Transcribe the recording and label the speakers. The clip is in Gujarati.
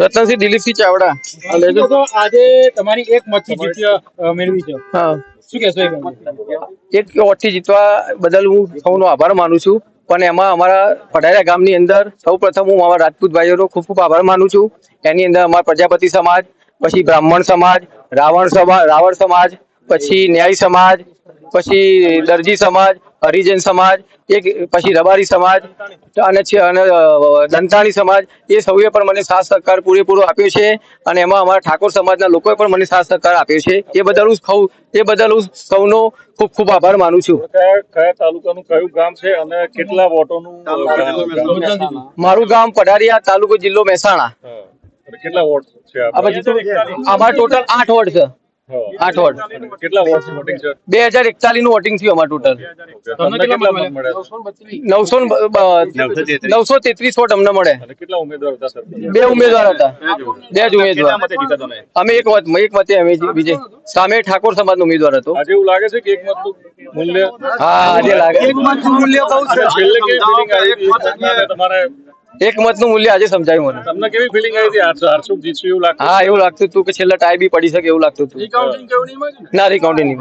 Speaker 1: રતનસિંહ દિલીપસિંહ ચાવડા.
Speaker 2: આજે તમારી એક મતથી જીત્યા મેળવી છે.
Speaker 1: હા,
Speaker 2: શું કહેશો એ બાબતે?
Speaker 1: એક વોટથી જીતવા બદલ હું સૌનો આભાર માનું છું. પણ એમાં અમારા પઢારિયા ગામની અંદર સૌ પ્રથમ હું અમારા રાજપૂત ભાઈઓનો ખૂબ ખૂબ આભાર માનું છું. એની અંદર અમારા પ્રજાપતિ સમાજ, પછી બ્રાહ્મણ સમાજ, રાવણ સમાજ, પછી ન્યાય સમાજ, પછી દરજી સમાજ, હરિજન સમાજ, પછી રબારી સમાજ અને દંતાણી સમાજ, એ સૌએ પણ મને સાથ સહકાર પૂરેપૂરો આપ્યો છે. અને એમાં અમારા ઠાકોર સમાજના લોકોએ પણ મને સાથ સહકાર આપ્યો છે. એ બદલ હું સૌનો ખૂબ ખૂબ આભાર માનું છું.
Speaker 3: કયા તાલુકાનું કયું ગામ છે અને કેટલા વોટોનું?
Speaker 1: મારું ગામ પઢારિયા, તાલુકો જિલ્લો મહેસાણા.
Speaker 3: કેટલા વોટ છે?
Speaker 1: અમારા ટોટલ 8 વોટ છે. 8 વોટ.
Speaker 3: કેટલા વોટ વોટિંગ છે?
Speaker 1: 2041 નું વોટિંગ થયું અમારું ટોટલ. 933 વોટ અમને મળે.
Speaker 3: કેટલા ઉમેદવાર હતા સર?
Speaker 1: 2 ઉમેદવાર હતા. 2 જ ઉમેદવાર. અમે એક મતે અમે વિજય. સામે ઠાકોર સમાજનો ઉમેદવાર હતો.
Speaker 3: આજે એવું લાગે છે કે એક મતનું મૂલ્ય?
Speaker 1: હા, આજે લાગે.
Speaker 2: એક મતનું મૂલ્ય બહુ છે.
Speaker 3: છેલ્લે કેવી ફિલિંગ આવી તમારે?
Speaker 1: એક મતનું મૂલ્ય આજે સમજાયું મને.
Speaker 3: તમને કેવી ફિલિંગ આવી હતી? 800 જીતશું એવું લાગતું?
Speaker 1: હા, એવું લાગતું હતું કે છેલ્લા ટાઈ બી પડી શકે એવું લાગતું હતું. ના, રિકાઉન્ટિંગ નહીં.